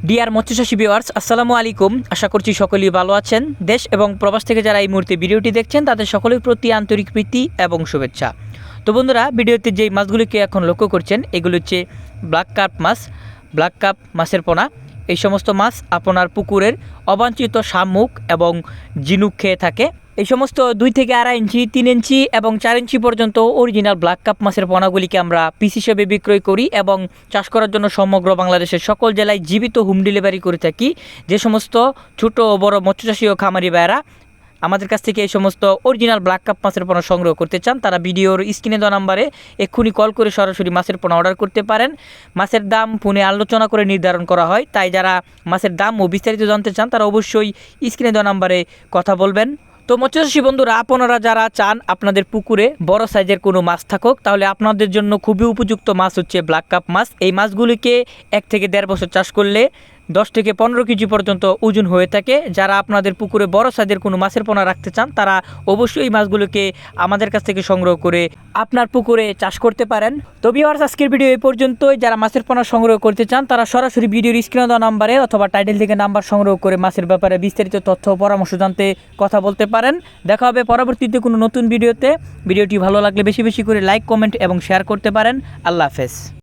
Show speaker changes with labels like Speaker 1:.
Speaker 1: Deer মৎস্যচাষী viewers, আসসালামু আলাইকুম। আশা করছি সকলেই ভালো আছেন। দেশ এবং প্রবাস থেকে যারা এই মুহূর্তে ভিডিওটি দেখছেন তাদের সকলের প্রতি আন্তরিক প্রীতি এবং শুভেচ্ছা। তো বন্ধুরা, ভিডিওতে যেই মাছগুলিকে এখন লক্ষ্য করছেন এগুলো হচ্ছে ব্ল্যাক কার্প মাছ, ব্ল্যাক কার্প মাছের পোনা। এই সমস্ত মাছ আপনার পুকুরের অবাঞ্ছিত শামুক এবং ঝিনুক খেয়ে থাকে। এই সমস্ত 2 থেকে 2.5 ইঞ্চি, 3 ইঞ্চি এবং 4 ইঞ্চি পর্যন্ত অরিজিনাল ব্ল্যাক কাপ মাছের পোনাগুলিকে আমরা পিস হিসেবে বিক্রয় করি এবং চাষ করার জন্য সমগ্র বাংলাদেশের সকল জেলায় জীবিত হোম ডেলিভারি করে থাকি। যে সমস্ত ছোট ও বড় মৎস্যচাষী ও খামারি ভাইয়েরা আমাদের কাছ থেকে এই সমস্ত অরিজিনাল ব্ল্যাক কাপ মাছের পোনা সংগ্রহ করতে চান, তারা ভিডিওর স্ক্রিনে দেওয়া নাম্বারে এক্ষুনি কল করে সরাসরি মাছের পোনা অর্ডার করতে পারেন। মাছের দাম ফোনে আলোচনা করে নির্ধারণ করা হয়, তাই যারা মাছের দাম ও বিস্তারিত জানতে চান তারা অবশ্যই স্ক্রিনে দেওয়া নাম্বারে কথা বলবেন। তো মৎস্যচাষী বন্ধুরা, আপনারা যারা চান আপনাদের পুকুরে বড় সাইজের কোনো মাছ থাকুক, তাহলে আপনাদের জন্য খুবই উপযুক্ত মাছ হচ্ছে ব্ল্যাক কাপ মাছ। এই মাছগুলিকে 1 থেকে 1.5 বছর চাষ করলে 10 থেকে 15 কেজি পর্যন্ত ওজন হয়ে থাকে। যারা আপনাদের পুকুরে বড় সাইজের কোনো মাছের পোনা রাখতে চান তারা অবশ্যই এই মাছগুলোকে আমাদের কাছ থেকে সংগ্রহ করে আপনার পুকুরে চাষ করতে পারেন। তো ভিউয়ার্স, আজকের ভিডিও এই পর্যন্তই। যারা মাছের পোনা সংগ্রহ করতে চান তারা সরাসরি ভিডিওর স্ক্রিনে দেওয়া নাম্বারে অথবা টাইটেল থেকে নাম্বার সংগ্রহ করে মাছের ব্যাপারে বিস্তারিত তথ্য ও পরামর্শ জানতে কথা বলতে পারেন। দেখা হবে পরবর্তীতে কোনো নতুন ভিডিওতে। ভিডিওটি ভালো লাগলে বেশি বেশি করে লাইক, কমেন্ট এবং শেয়ার করতে পারেন। আল্লাহ হাফেজ।